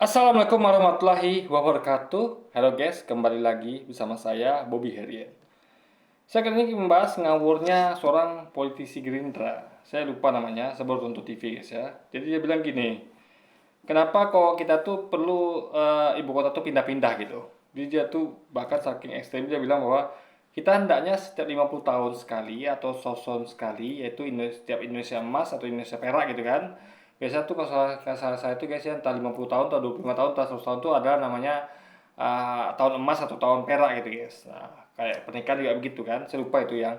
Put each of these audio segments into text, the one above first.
Assalamualaikum warahmatullahi wabarakatuh. Halo guys, kembali lagi bersama saya Bobby Herian. Saya kali ini membahas ngawurnya seorang politisi Gerindra. Saya lupa namanya, sebut untuk TV guys ya. Jadi dia bilang gini, kenapa kok kita tuh perlu ibu kota tuh pindah-pindah gitu. Jadi dia tuh bahkan saking ekstrim dia bilang bahwa kita hendaknya setiap 50 tahun sekali atau soson sekali, yaitu setiap Indonesia emas atau Indonesia perak gitu kan. Biasa tuh kalau salah saya itu guys ya, entah 50 tahun atau 25 tahun atau 100 tahun tuh ada namanya tahun emas atau tahun perak gitu guys. Nah, kayak pernikahan juga begitu kan. Saya lupa itu yang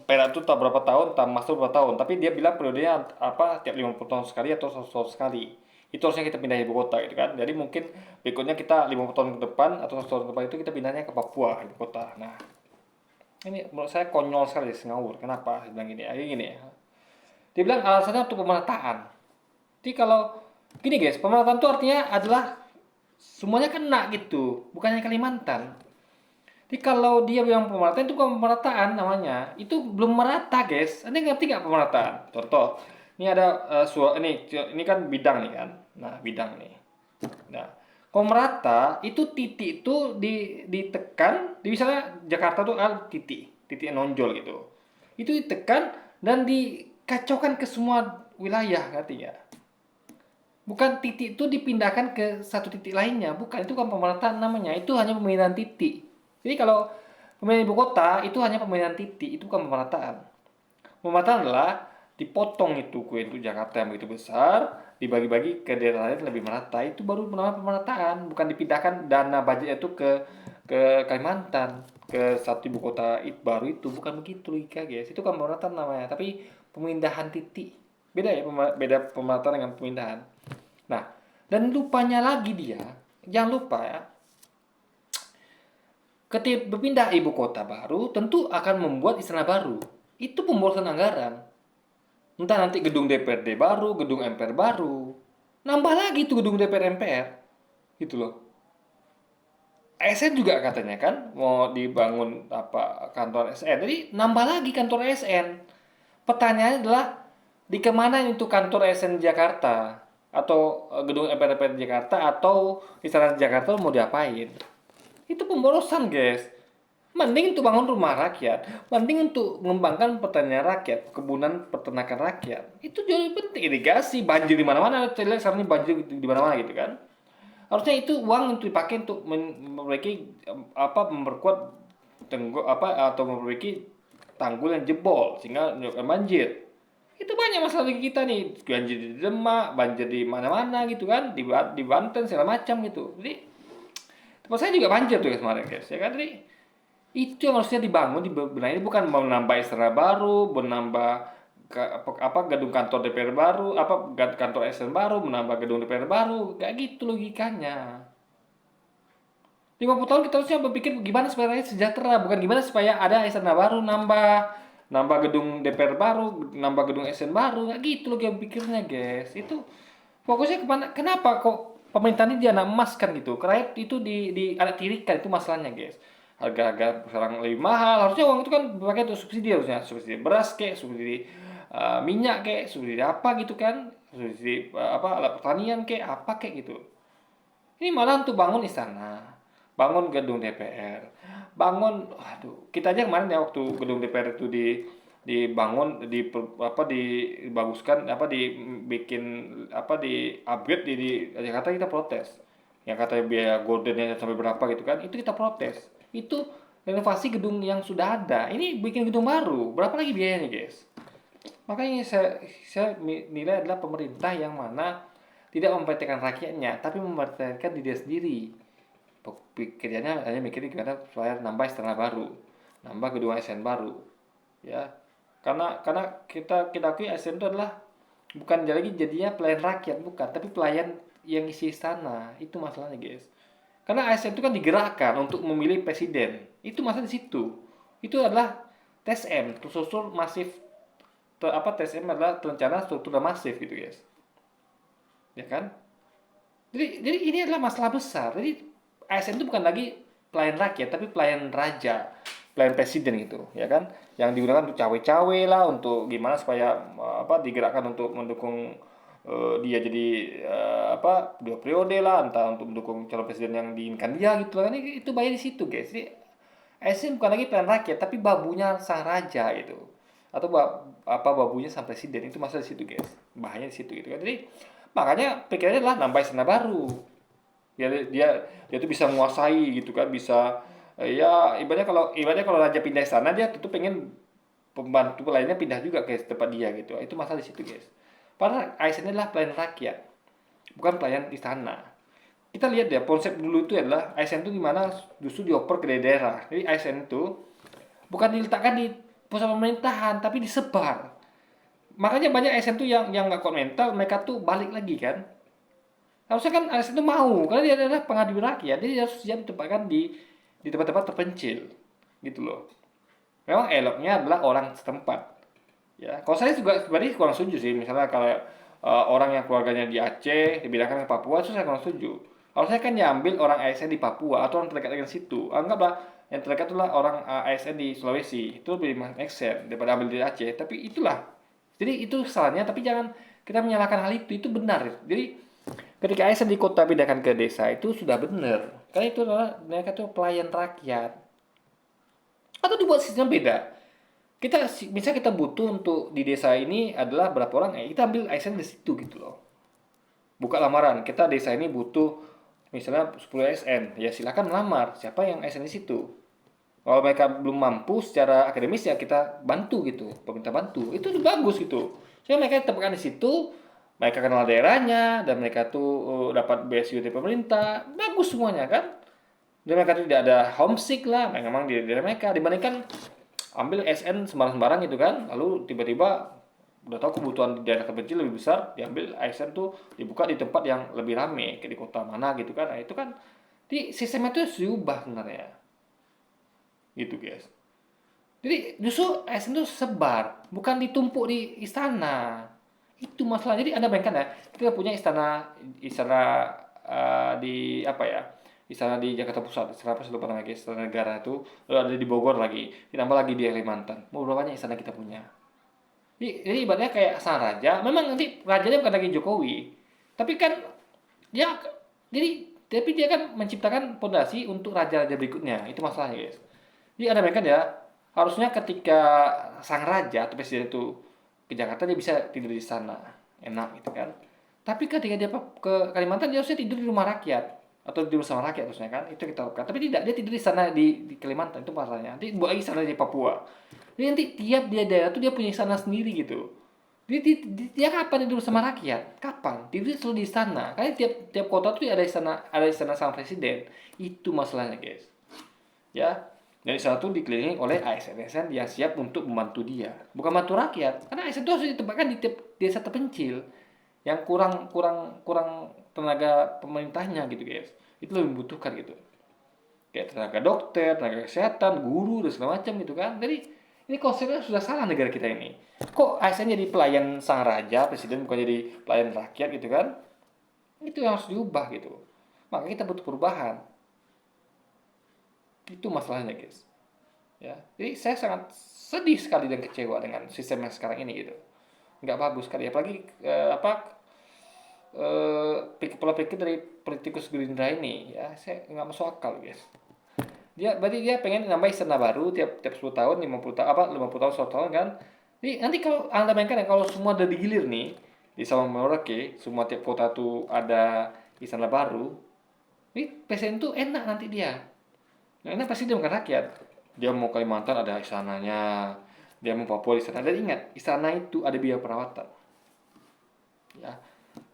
perak itu tak berapa tahun, tak emas itu berapa tahun. Tapi dia bilang periodenya apa tiap 50 tahun sekali atau 100 tahun sekali. Itu harusnya kita pindah ibu kota gitu kan. Jadi mungkin berikutnya kita 50 tahun ke depan atau 100 tahun ke depan itu kita pindahnya ke Papua ibu kota. Nah, ini menurut saya konyol sekali ngawur. Kenapa? Saya bilang gini, gini ya. Dia bilang alasannya untuk pemerataan. Jadi kalau gini guys, pemerataan itu artinya adalah semuanya kena gitu, bukannya Kalimantan. Jadi kalau dia bilang pemerataan itu bukan pemerataan namanya, itu belum merata guys. Anda ngerti nggak pemerataan? Contoh, ini ada ini kan bidang nih kan. Nah bidang nih. Nah kalau merata itu titik itu ditekan, di misalnya Jakarta tuh titik nonjol gitu. Itu ditekan dan dikacaukan ke semua wilayah, ngerti nggak? Bukan titik itu dipindahkan ke satu titik lainnya, bukan, itu kan pemerataan namanya, itu hanya pemindahan titik. Jadi kalau pemindahan ibu kota itu hanya pemindahan titik, itu bukan pemerataan. Pemerataan adalah dipotong itu kue untuk Jakarta yang begitu besar, dibagi-bagi ke daerah lain lebih merata, itu baru namanya pemerataan, bukan dipindahkan dana budget itu ke Kalimantan, ke satu ibu kota baru, itu bukan begitu logika guys, itu kan pemerataan namanya, tapi pemindahan titik. Beda ya, beda pemerataan dengan pemindahan. Nah, dan lupanya lagi dia, jangan lupa ya, ketika berpindah ibu kota baru, tentu akan membuat istana baru. Itu pemborosan anggaran. Entah nanti gedung DPRD baru, gedung MPR baru. Nambah lagi tuh gedung DPR MPR. Gitu loh. ASN juga katanya kan mau dibangun apa kantor ASN. Jadi nambah lagi kantor ASN. Pertanyaannya adalah di kemana itu kantor ASN Jakarta atau gedung MPR Jakarta atau istana Jakarta mau diapain? Itu pemborosan guys. Mending untuk bangun rumah rakyat, mending untuk mengembangkan pertanian rakyat, kebunan peternakan rakyat. Itu jauh lebih penting. Irigasi, banjir di mana-mana. Saya lihat sekarang ini banjir di mana-mana gitu kan. Harusnya itu uang untuk dipakai untuk memperbaiki memperkuat atau memperbaiki tanggul yang jebol sehingga menyebabkan banjir. Itu banyak masalah bagi kita nih, banjir di Demak, banjir di mana-mana gitu kan, di Banten segala macam gitu. Jadi tempat saya juga banjir tuh kemarin guys, ya kan. Jadi itu yang harusnya dibangun, dibenahi, bukan menambah istana baru, menambah gedung kantor DPR baru, kantor SN baru, menambah gedung DPR baru, gak gitu logikanya. 50 tahun kita harusnya berpikir gimana supaya rakyat sejahtera, bukan gimana supaya ada istana baru, nambah gedung DPR baru, nambah gedung SN baru, gak gitu loh pikirnya guys. Itu fokusnya kemana? Kenapa kok pemerintah ini dia emas kan gitu? Rakyat itu di anak tirikan, itu masalahnya guys. Harga-harga sekarang lebih mahal, harusnya uang itu kan dipakai untuk subsidi, harusnya subsidi beras kek, subsidi minyak kek, subsidi apa gitu kan, subsidi alat pertanian kek, apa kek gitu. Ini malah untuk bangun istana, bangun gedung DPR, aduh, kita aja kemarin ya waktu gedung DPR itu dibangun, dibaguskan, dibikin, di upgrade di Jakarta, kita protes. Yang katanya biaya goldennya sampai berapa gitu kan, itu kita protes. Itu renovasi gedung yang sudah ada. Ini bikin gedung baru, berapa lagi biayanya guys? Makanya saya nilai adalah pemerintah yang mana tidak memperhatikan rakyatnya, tapi memperhatikan diri sendiri. Pikirnya hanya mikirin gimana supaya nambah istana baru, nambah gedung ASN baru, ya. Karena kita akui ASN itu adalah bukan lagi jadinya pelayan rakyat, bukan, tapi pelayan yang isi istana. Itu masalahnya guys. Karena ASN itu kan digerakkan untuk memilih presiden. Itu masalah di situ. Itu adalah TSM, terstruktur masif. TSM adalah rencana struktur masif gitu guys, ya kan. Jadi ini adalah masalah besar. Jadi ASN itu bukan lagi pelayan rakyat, tapi pelayan raja, pelayan presiden gitu, ya kan. Yang digunakan untuk cawe-cawe lah, untuk gimana supaya digerakkan untuk mendukung dia jadi apa 2 periode lah, entah untuk mendukung calon presiden yang diinginkan dia gitu kan, itu bayar di situ guys. Jadi ASN bukan lagi pelayan rakyat tapi babunya sang raja itu, atau babunya sang presiden, itu masalah di situ guys, bahayanya di situ gitu kan. Jadi makanya pikirannya adalah nambah istana baru, dia tuh bisa menguasai gitu kan, bisa ya ibaratnya kalau raja pindah istana, dia tentu pengen pembantu lainnya pindah juga ke tempat dia gitu. Itu masalah di situ guys. Padahal ASN adalah pelayan rakyat, bukan pelayan istana. Kita lihat ya, konsep dulu itu adalah ASN itu dimana justru dioper ke daerah. Jadi ASN itu bukan diletakkan di pusat pemerintahan tapi disebar. Makanya banyak ASN itu yang nggak kuat mental, mereka tuh balik lagi kan. Harusnya kan ASN itu mau, karena dia adalah pengabdi rakyat, jadi dia harus siap ditempatkan di tempat-tempat terpencil, gitu loh. Memang eloknya adalah orang setempat. Ya, kalau saya juga sebenarnya kurang setuju sih. Misalnya kalau orang yang keluarganya di Aceh dipindahkan ke Papua, itu saya kurang setuju. Harusnya kan diambil orang ASN di Papua atau orang terdekat dengan situ. Anggaplah yang terdekat itulah orang ASN di Sulawesi. Itu lebih make sense daripada ambil di Aceh. Tapi itulah. Jadi itu salahnya, tapi jangan kita menyalahkan hal itu. Itu benar. Jadi ketika ASN di kota pindahkan ke desa itu sudah benar. Karena itu adalah mereka itu pelayan rakyat. Atau dibuat sistem beda. Misalnya kita butuh untuk di desa ini adalah berapa orang, kita ambil ASN di situ gitu loh. Buka lamaran, kita desa ini butuh misalnya 10 ASN, ya silakan melamar. Siapa yang ASN di situ? Kalau mereka belum mampu secara akademis, ya kita bantu gitu, pemerintah bantu. Itu udah bagus gitu. Sehingga mereka ditempatkan di situ, mereka kenal daerahnya, dan mereka tuh dapat beasiswa dari pemerintah, bagus semuanya kan. Dan mereka tidak ada homesick lah, memang di daerah mereka, dibandingkan ambil SN sembarang-sembarang gitu kan, lalu tiba-tiba udah tahu kebutuhan di daerah terpencil lebih besar, diambil ASN tuh dibuka di tempat yang lebih rame, kayak di kota mana gitu kan. Nah, itu kan di sistemnya itu harus diubah sebenarnya, gitu guys. Jadi justru ASN itu sebar, bukan ditumpuk di istana. Itu masalah. Jadi Anda bayangkan ya, kita punya istana di apa ya? Istana di Jakarta Pusat, istana apa sih lupa namanya guys, istana negara itu, lalu ada di Bogor lagi, ditambah lagi di Kalimantan. Mau berapa banyak istana kita punya? Jadi ibaratnya kayak sang raja, memang nanti rajanya bukan lagi Jokowi, tapi kan dia jadi tapi dia kan menciptakan fondasi untuk raja-raja berikutnya. Itu masalahnya guys. Jadi ada bayangkan ya, harusnya ketika sang raja atau presiden itu ke Jakarta, dia bisa tidur di sana, enak gitu kan. Tapi ketika dia ke Kalimantan, dia harusnya tidur di rumah rakyat atau tidur sama rakyat harusnya kan. Itu kita lakukan. Tapi tidak, dia tidur di sana di Kalimantan, itu masalahnya. Nanti buat lagi sana di Papua. Jadi nanti tiap dia daerah tuh dia punya istana sendiri gitu. Dia kapan tidur sama rakyat? Kapan? Tidur selalu di istana. Karena tiap kota tuh ada istana sang presiden. Itu masalahnya guys. Ya, dan istana itu dikelilingi oleh ASN-ASN yang siap untuk membantu dia, bukan bantu rakyat. Karena ASN itu harus ditempatkan di tiap desa terpencil yang kurang kurang kurang tenaga pemerintahnya gitu guys. Itu lebih membutuhkan gitu. Kayak tenaga dokter, tenaga kesehatan, guru dan segala macam gitu kan. Jadi ini konsepnya sudah salah negara kita ini. Kok ASN jadi pelayan sang raja, presiden, bukan jadi pelayan rakyat gitu kan? Itu yang harus diubah gitu. Maka kita butuh perubahan. Itu masalahnya guys. Ya, jadi saya sangat sedih sekali dan kecewa dengan sistem yang sekarang ini gitu. Nggak bagus sekali, apalagi pola pikir dari politikus Gerindra ini, ya saya nggak masuk akal guys. Berarti dia pengen nambah istana baru tiap tiap 10 tahun, 50 tahun, 50 tahun, 100 tahun kan. Jadi nanti kalau Anda bayangkan ya, kalau semua udah digilir nih di Sabang Merauke, semua tiap kota tuh ada istana baru, ini presiden tuh enak nanti dia. Nah, enak pasti dia bukan rakyat. Dia mau Kalimantan ada istananya, dia mau Papua di sana. Dan ingat, istana itu ada biaya perawatan. Ya,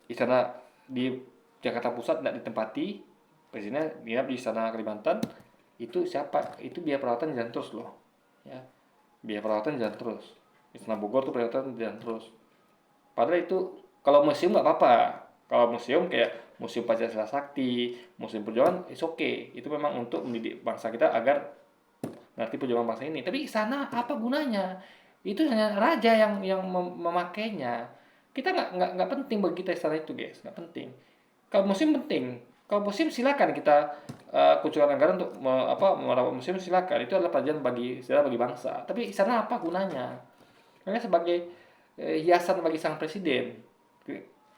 istana di Jakarta Pusat tidak ditempati, presidennya nginap di istana Kalimantan, itu siapa? Itu biaya perawatan jalan terus loh. Ya, biaya perawatan jalan terus. Istana Bogor tuh perawatan jalan terus. Padahal itu kalau museum nggak apa-apa. Kalau museum kayak Museum Pancasila Sakti, Museum Perjuangan, it's okay. Itu memang untuk mendidik bangsa kita agar ngerti perjuangan bangsa ini. Tapi sana apa gunanya? Itu hanya raja yang memakainya. Kita nggak penting bagi kita istana itu guys, nggak penting. Kalau museum penting. Kalau museum silakan kita kucurkan anggaran untuk merawat museum, silakan. Itu adalah pelajaran bagi bangsa. Tapi istana apa gunanya? Hanya sebagai hiasan bagi sang presiden.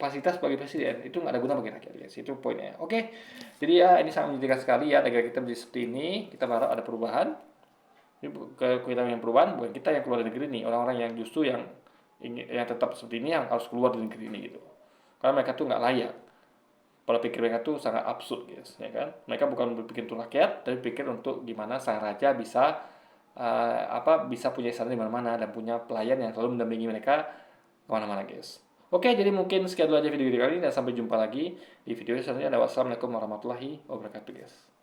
fasilitas bagi presiden itu nggak ada guna bagi rakyat guys, itu poinnya. Oke, jadi ya ini sangat menyedihkan sekali ya negara kita menjadi seperti ini. Kita berharap ada perubahan. Kita yang perubahan, bukan kita yang keluar dari negeri ini, orang-orang yang justru yang tetap seperti ini yang harus keluar dari negeri ini gitu, karena mereka tuh nggak layak. Pola pikir mereka tuh sangat absurd guys, ya kan? Mereka bukan berpikir untuk rakyat, tapi pikir untuk gimana sang raja bisa bisa punya istana di mana-mana dan punya pelayan yang selalu mendampingi mereka kemana-mana guys. Oke, jadi mungkin sekian dulu aja video kali ini dan sampai jumpa lagi di video selanjutnya. Wassalamualaikum warahmatullahi wabarakatuh guys.